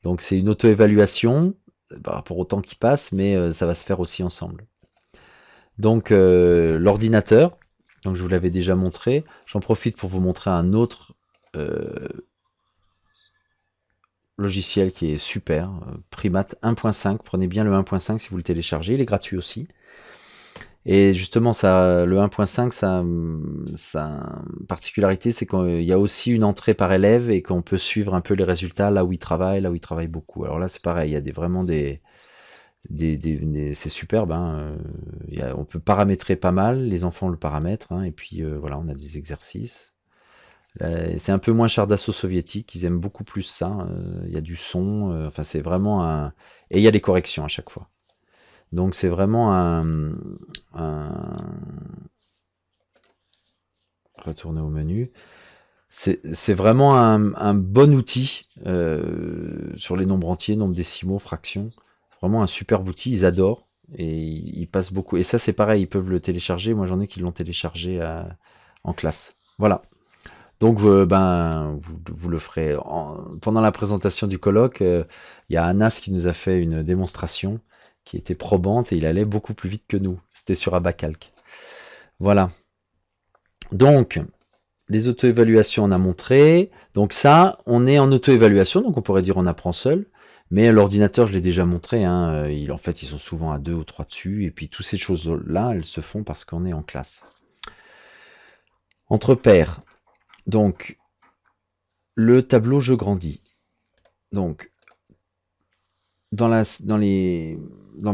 Donc c'est une auto-évaluation par rapport au temps qui passe, mais ça va se faire aussi ensemble. Donc l'ordinateur. Donc je vous l'avais déjà montré. J'en profite pour vous montrer un autre logiciel qui est super, Primat 1.5. Prenez bien le 1.5 si vous le téléchargez, il est gratuit aussi. Et justement, le 1.5, sa particularité, c'est qu'il y a aussi une entrée par élève et qu'on peut suivre un peu les résultats là où il travaille beaucoup. Alors là, c'est pareil, il y a vraiment c'est superbe, hein. On peut paramétrer pas mal, les enfants le paramètrent, hein, et puis voilà, on a des exercices. C'est un peu moins char d'assaut soviétique, ils aiment beaucoup plus ça. Il y a du son, enfin c'est vraiment et il y a des corrections à chaque fois. Donc c'est vraiment retourner au menu. C'est vraiment un bon outil sur les nombres entiers, nombres décimaux, fractions. Vraiment un superbe outil, ils adorent et ils passent beaucoup. Et ça c'est pareil, ils peuvent le télécharger. Moi j'en ai qui l'ont téléchargé en classe. Voilà. Donc vous le ferez. Pendant la présentation du colloque, il y a Anas qui nous a fait une démonstration qui était probante et il allait beaucoup plus vite que nous. C'était sur Abacalc. Voilà. Donc, les auto-évaluations, on a montré. Donc ça, on est en auto-évaluation, donc on pourrait dire on apprend seul. Mais l'ordinateur, je l'ai déjà montré, hein, en fait, ils sont souvent à 2 ou 3 dessus. Et puis, toutes ces choses-là, elles se font parce qu'on est en classe. Entre pairs. Donc, le tableau je grandis. Donc, dans ma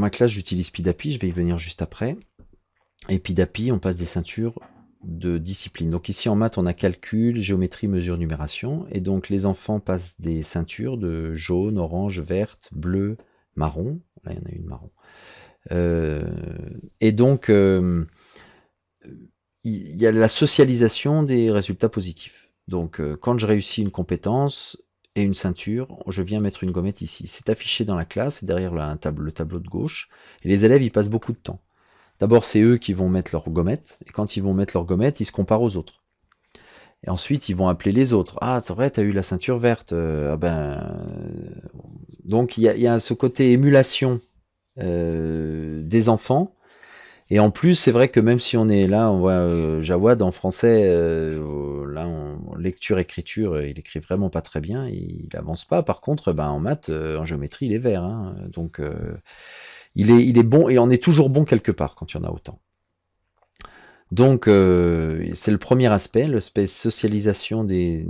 classe, j'utilise Pidapi, je vais y venir juste après. Et Pidapi, on passe des ceintures de discipline. Donc ici en maths, on a calcul, géométrie, mesure, numération. Et donc les enfants passent des ceintures de jaune, orange, verte, bleu, marron. Là, il y en a une marron. Et donc, il y a la socialisation des résultats positifs. Donc, quand je réussis une compétence et une ceinture, je viens mettre une gommette ici. C'est affiché dans la classe, derrière le tableau de gauche. Et les élèves, ils passent beaucoup de temps. D'abord, c'est eux qui vont mettre leur gommette, et quand ils vont mettre leur gommette, ils se comparent aux autres. Et ensuite, ils vont appeler les autres. Ah, c'est vrai, tu as eu la ceinture verte. Donc, il y a ce côté émulation des enfants. Et en plus, c'est vrai que même si on est là, on voit Jawad en français, là, en lecture-écriture, il écrit vraiment pas très bien, il avance pas. Par contre, en maths, en géométrie, il est vert. Hein. Donc, il est bon, et on est toujours bon quelque part quand il y en a autant. Donc, c'est le premier aspect, l'aspect socialisation des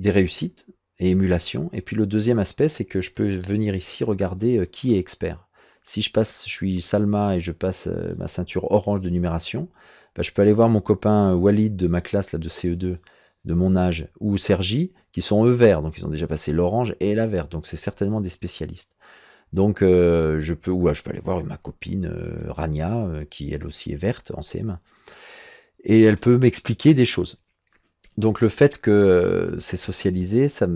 réussites et émulation. Et puis le deuxième aspect, c'est que je peux venir ici regarder qui est expert. Si je suis Salma et je passe ma ceinture orange de numération, je peux aller voir mon copain Walid de ma classe là, de CE2, de mon âge, ou Sergi, qui sont eux verts, donc ils ont déjà passé l'orange et la verte, donc c'est certainement des spécialistes. Donc je peux aller voir ma copine Rania, qui elle aussi est verte en CM1. Et elle peut m'expliquer des choses. Donc le fait que c'est socialisé, ça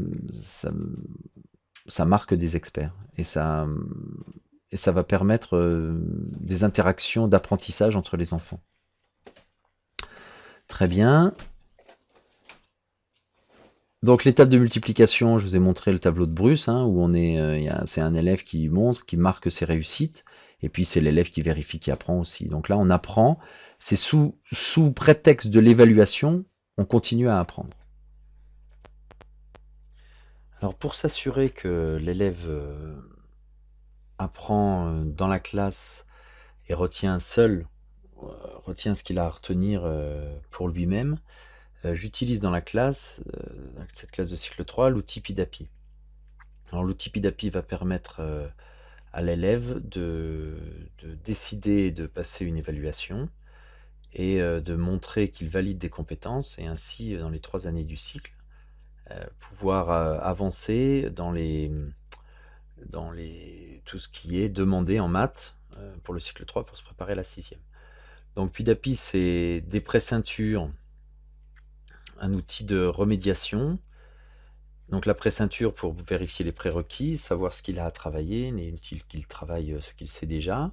marque des experts. Et ça va permettre des interactions d'apprentissage entre les enfants. Très bien. Donc l'étape de multiplication, je vous ai montré le tableau de Bruce, hein, où c'est un élève qui montre, qui marque ses réussites, et puis c'est l'élève qui vérifie, qui apprend aussi. Donc là on apprend, c'est sous prétexte de l'évaluation, on continue à apprendre. Alors pour s'assurer que l'élève apprend dans la classe et retient ce qu'il a à retenir pour lui-même, j'utilise dans la classe, cette classe de cycle 3, l'outil PIDAPI. Alors l'outil PIDAPI va permettre à l'élève de décider de passer une évaluation et de montrer qu'il valide des compétences, et ainsi, dans les 3 années du cycle, pouvoir avancer dans tout ce qui est demandé en maths pour le cycle 3 pour se préparer à la 6e. Donc PIDAPI, c'est des pré-ceintures, un outil de remédiation. Donc la pré-ceinture pour vérifier les prérequis, savoir ce qu'il a à travailler, il est utile qu'il travaille ce qu'il sait déjà.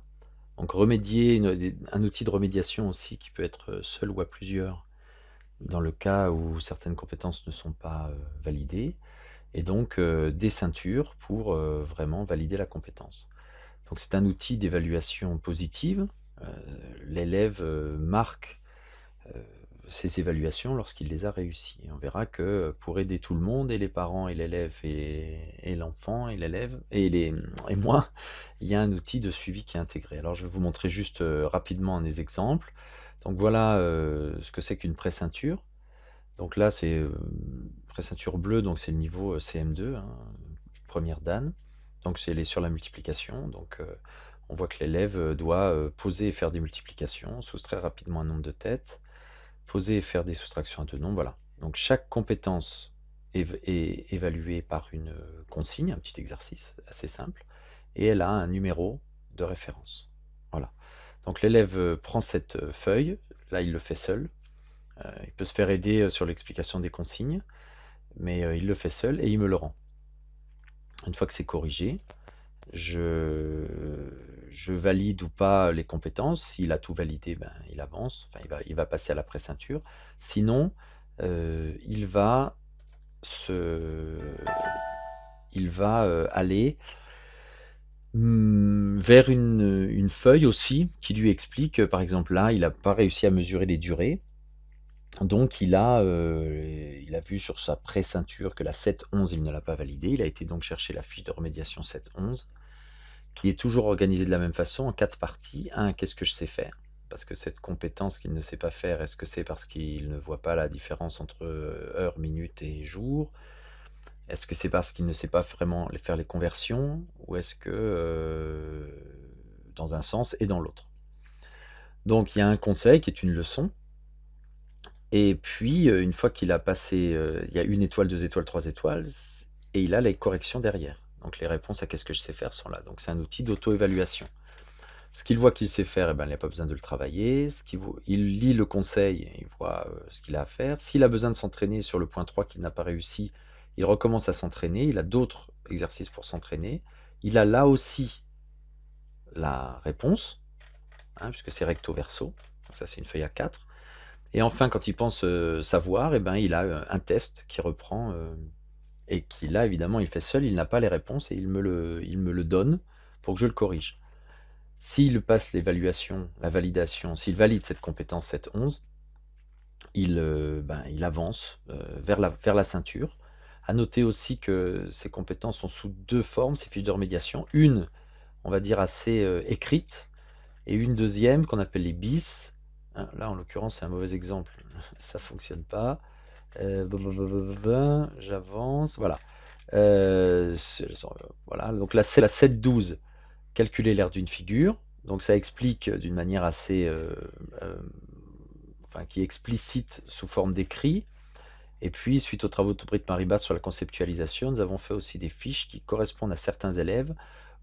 Donc remédier, un outil de remédiation aussi qui peut être seul ou à plusieurs dans le cas où certaines compétences ne sont pas validées. Et donc des ceintures pour vraiment valider la compétence. Donc c'est un outil d'évaluation positive. L'élève marque ses évaluations lorsqu'il les a réussies. Et on verra que pour aider tout le monde, et les parents, et l'élève, et l'enfant, et l'élève, et moi, il y a un outil de suivi qui est intégré. Alors je vais vous montrer juste rapidement des exemples. Donc voilà ce que c'est qu'une pré-ceinture. Donc là c'est pré-ceinture bleue, donc c'est le niveau CM2, hein, première Dan. Donc c'est sur la multiplication. Donc on voit que l'élève doit poser et faire des multiplications, soustraire rapidement un nombre de têtes, poser et faire des soustractions à 2 nombres, voilà. Donc chaque compétence est évaluée par une consigne, un petit exercice assez simple, et elle a un numéro de référence. Voilà. Donc l'élève prend cette feuille, là il le fait seul, il peut se faire aider sur l'explication des consignes, mais il le fait seul et il me le rend. Une fois que c'est corrigé, je valide ou pas les compétences. S'il a tout validé, il avance, enfin, il va passer à la pré-ceinture. Sinon, il va aller vers une feuille aussi qui lui explique, par exemple là, il n'a pas réussi à mesurer les durées. Donc il a vu sur sa pré-ceinture que la 7-11, il ne l'a pas validée. Il a été donc chercher la fiche de remédiation 7-11, qui est toujours organisée de la même façon, en 4 parties. 1, qu'est-ce que je sais faire? Parce que cette compétence qu'il ne sait pas faire, est-ce que c'est parce qu'il ne voit pas la différence entre heure, minute et jour? Est-ce que c'est parce qu'il ne sait pas vraiment faire les conversions? Ou est-ce que dans un sens et dans l'autre? Donc il y a un conseil qui est une leçon. Et puis, une fois qu'il a passé, il y a 1 étoile, 2 étoiles, 3 étoiles, et il a les corrections derrière. Donc les réponses à qu'est-ce que je sais faire sont là. Donc c'est un outil d'auto-évaluation. Ce qu'il voit qu'il sait faire, il n'a pas besoin de le travailler. Il lit le conseil, il voit ce qu'il a à faire. S'il a besoin de s'entraîner sur le point 3 qu'il n'a pas réussi, il recommence à s'entraîner. Il a d'autres exercices pour s'entraîner. Il a là aussi la réponse. puisque c'est recto verso. Donc ça, c'est une feuille A4. Et enfin, quand il pense savoir, il a un test qui reprend et qui là, évidemment, il fait seul, il n'a pas les réponses et il me le donne pour que je le corrige. S'il passe l'évaluation, la validation, s'il valide cette compétence 7-11, il avance vers la ceinture. À noter aussi que ces compétences sont sous deux formes, ces fiches de remédiation. Une, on va dire, assez écrite, et une deuxième qu'on appelle les bis. Là, en l'occurrence, c'est un mauvais exemple, ça fonctionne pas. J'avance, voilà. Voilà, donc là, c'est la 7-12, calculer l'aire d'une figure. Donc ça explique d'une manière assez, qui est explicite sous forme d'écrit. Et puis, suite aux travaux de Britt Maribat sur la conceptualisation, nous avons fait aussi des fiches qui correspondent à certains élèves,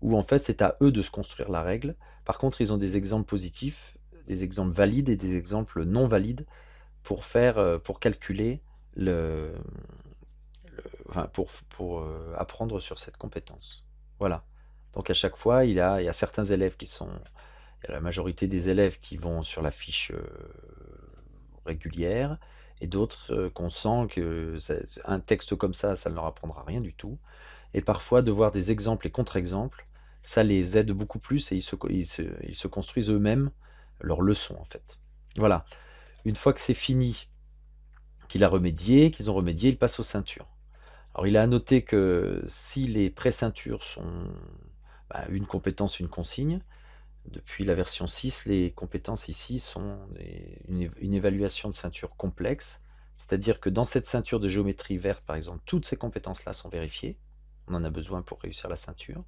où en fait c'est à eux de se construire la règle. Par contre, ils ont des exemples positifs, des exemples valides et des exemples non valides pour calculer pour apprendre sur cette compétence. Voilà. Donc à chaque fois, il y a certains élèves il y a la majorité des élèves qui vont sur la fiche régulière, et d'autres qu'on sent que un texte comme ça ne leur apprendra rien du tout. Et parfois, de voir des exemples et contre-exemples, ça les aide beaucoup plus et ils se construisent eux-mêmes leurs leçons, en fait. Voilà. Une fois que c'est fini, qu'ils ont remédié, ils passent aux ceintures. Alors, il est à noter que si les pré-ceintures sont une compétence, une consigne, depuis la version 6, les compétences ici sont une évaluation de ceinture complexe, c'est-à-dire que dans cette ceinture de géométrie verte, par exemple, toutes ces compétences-là sont vérifiées. On en a besoin pour réussir la ceinture.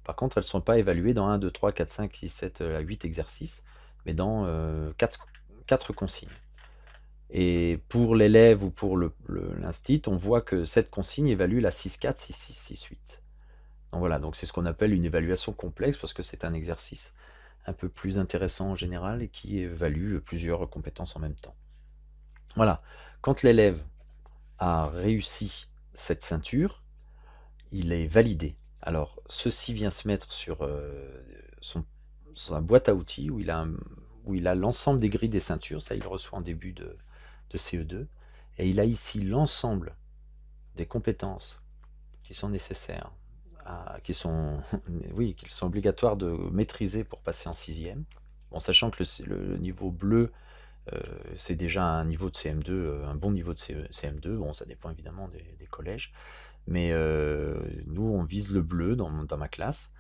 Par contre, elles ne sont pas évaluées dans 1, 2, 3, 4, 5, 6, 7, 8 exercices, mais dans 4 consignes. Et pour l'élève ou pour l'instit, on voit que cette consigne évalue la 6, 4, 6, 6, 6, 8. Donc voilà, donc c'est ce qu'on appelle une évaluation complexe parce que c'est un exercice un peu plus intéressant en général et qui évalue plusieurs compétences en même temps. Voilà, quand l'élève a réussi cette ceinture, il est validé. Alors, ceci vient se mettre sur sa boîte à outils où il a l'ensemble des grilles des ceintures, ça il le reçoit en début de CE2, et il a ici l'ensemble des compétences qui sont nécessaires, qui sont obligatoires de maîtriser pour passer en 6e. Bon, sachant que le niveau bleu, c'est déjà un niveau de CM2, un bon niveau de CM2. Bon, ça dépend évidemment des collèges. Mais nous, on vise le bleu dans ma classe.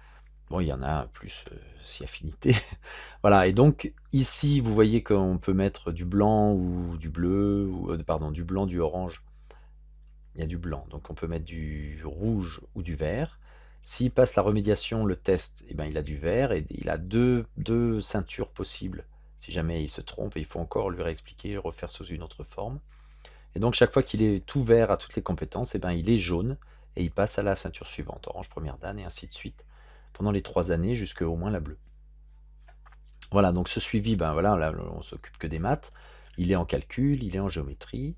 Bon, il y en a plus si affinité. Voilà, et donc ici, vous voyez qu'on peut mettre du blanc ou du bleu, du blanc, du orange. Il y a du blanc, donc on peut mettre du rouge ou du vert. S'il passe la remédiation, le test, il a du vert et il a deux ceintures possibles. Si jamais il se trompe, il faut encore lui réexpliquer, refaire sous une autre forme. Et donc chaque fois qu'il est tout vert à toutes les compétences, il est jaune et il passe à la ceinture suivante, orange première dan et ainsi de suite, pendant les 3 années jusqu'à au moins la bleue. Voilà, donc ce suivi, là, on s'occupe que des maths. Il est en calcul, il est en géométrie.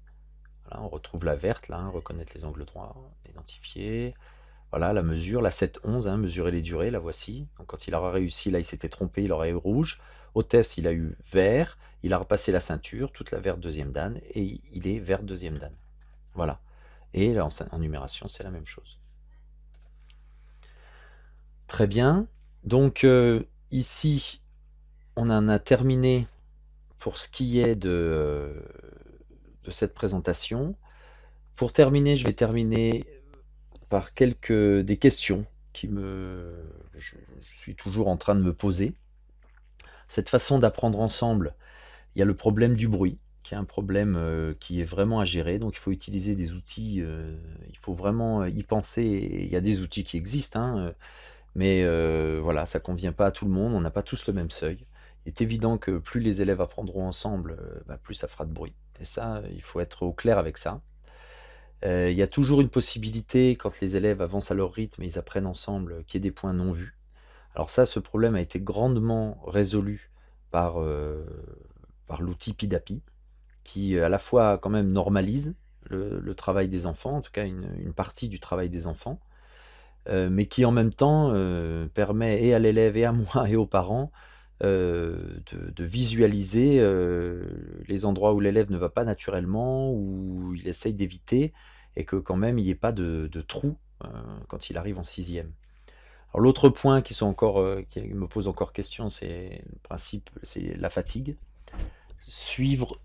Voilà, on retrouve la verte, là, reconnaître les angles droits, identifier. Voilà, la mesure, la 7-11, mesurer les durées, la voici. Donc quand il aura réussi, là il s'était trompé, il aurait eu rouge. Au test, il a eu vert, il a repassé la ceinture, toute la verte deuxième dan, et il est vert deuxième dan. Voilà. Et là, en numération, c'est la même chose. Très bien. Donc ici, on en a terminé pour ce qui est de cette présentation. Pour terminer, je vais terminer par des questions je suis toujours en train de me poser. Cette façon d'apprendre ensemble, il y a le problème du bruit, qui est un problème qui est vraiment à gérer, donc il faut utiliser des outils, il faut vraiment y penser, et il y a des outils qui existent, mais voilà, ça ne convient pas à tout le monde, on n'a pas tous le même seuil. Il est évident que plus les élèves apprendront ensemble, plus ça fera de bruit. Et ça, il faut être au clair avec ça. Il y a toujours une possibilité, quand les élèves avancent à leur rythme et ils apprennent ensemble, qu'il y ait des points non vus. Alors ça, ce problème a été grandement résolu par l'outil Pidapi, qui à la fois quand même normalise le travail des enfants, en tout cas une partie du travail des enfants, mais qui en même temps permet et à l'élève et à moi et aux parents de visualiser les endroits où l'élève ne va pas naturellement, où il essaye d'éviter, et que quand même il n'y ait pas de trou quand il arrive en sixième. Alors l'autre point qui me pose encore question, c'est le principe, c'est la fatigue. Suivre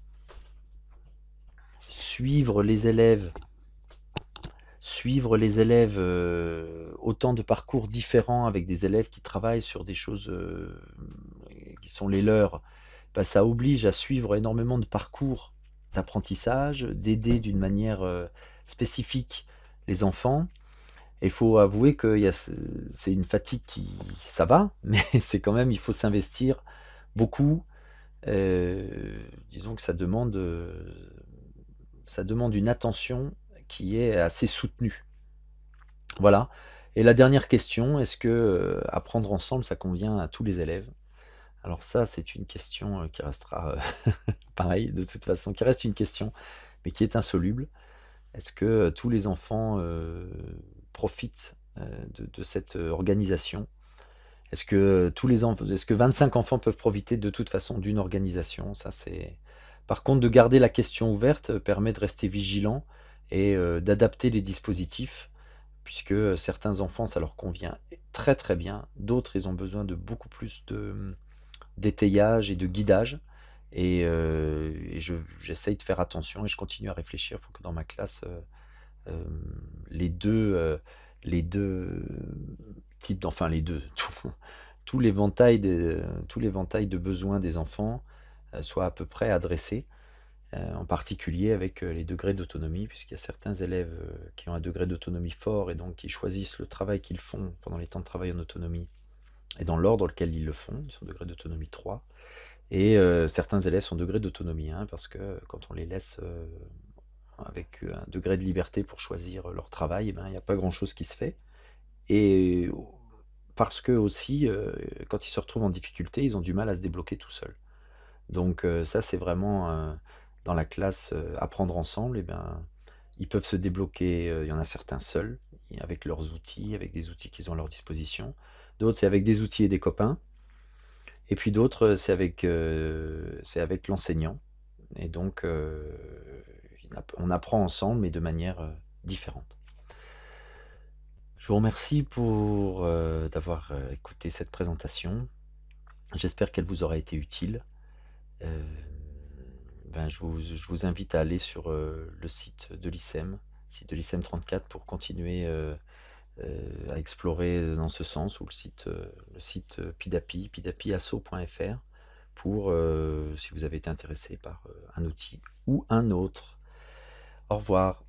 les élèves, autant de parcours différents avec des élèves qui travaillent sur des choses qui sont les leurs, bah, ça oblige à suivre énormément de parcours d'apprentissage, d'aider d'une manière spécifique les enfants. Et il faut avouer que c'est une fatigue ça va, mais c'est quand même, il faut s'investir beaucoup. Disons que ça demande une attention qui est assez soutenue. Voilà. Et la dernière question, est-ce que apprendre ensemble, ça convient à tous les élèves? Alors ça, c'est une question qui restera pareil, de toute façon, qui reste une question, mais qui est insoluble. Est-ce que tous les enfants profitent de cette organisation? Est-ce que 25 enfants peuvent profiter de toute façon d'une organisation? Ça, c'est... Par contre, de garder la question ouverte permet de rester vigilant et d'adapter les dispositifs, puisque certains enfants, ça leur convient très très bien. D'autres, ils ont besoin de beaucoup plus d'étayage et de guidage. Et j'essaye de faire attention et je continue à réfléchir pour que dans ma classe, les deux types d'enfants, tous les ventails de besoins des enfants soient à peu près adressés, en particulier avec les degrés d'autonomie, puisqu'il y a certains élèves qui ont un degré d'autonomie fort et donc qui choisissent le travail qu'ils font pendant les temps de travail en autonomie et dans l'ordre auquel ils le font. Ils sont degré d'autonomie 3. Et certains élèves sont degré d'autonomie 1 parce que quand on les laisse avec un degré de liberté pour choisir leur travail, eh ben, il n'y a pas grand-chose qui se fait. Et parce que aussi, quand ils se retrouvent en difficulté, ils ont du mal à se débloquer tout seuls. Donc ça, c'est vraiment dans la classe apprendre ensemble. Eh ben, ils peuvent se débloquer, il y en a certains seuls, avec leurs outils, avec des outils qu'ils ont à leur disposition. D'autres, c'est avec des outils et des copains. Et puis d'autres, c'est avec l'enseignant. Et donc, on apprend ensemble, mais de manière différente. Je vous remercie pour d'avoir écouté cette présentation. J'espère qu'elle vous aura été utile. Je vous invite à aller sur le site de l'ICEM, site de l'ICEM 34, pour continuer à explorer dans ce sens, ou le site PIDAPI, pidapiasso.fr, pour si vous avez été intéressé par un outil ou un autre. Au revoir.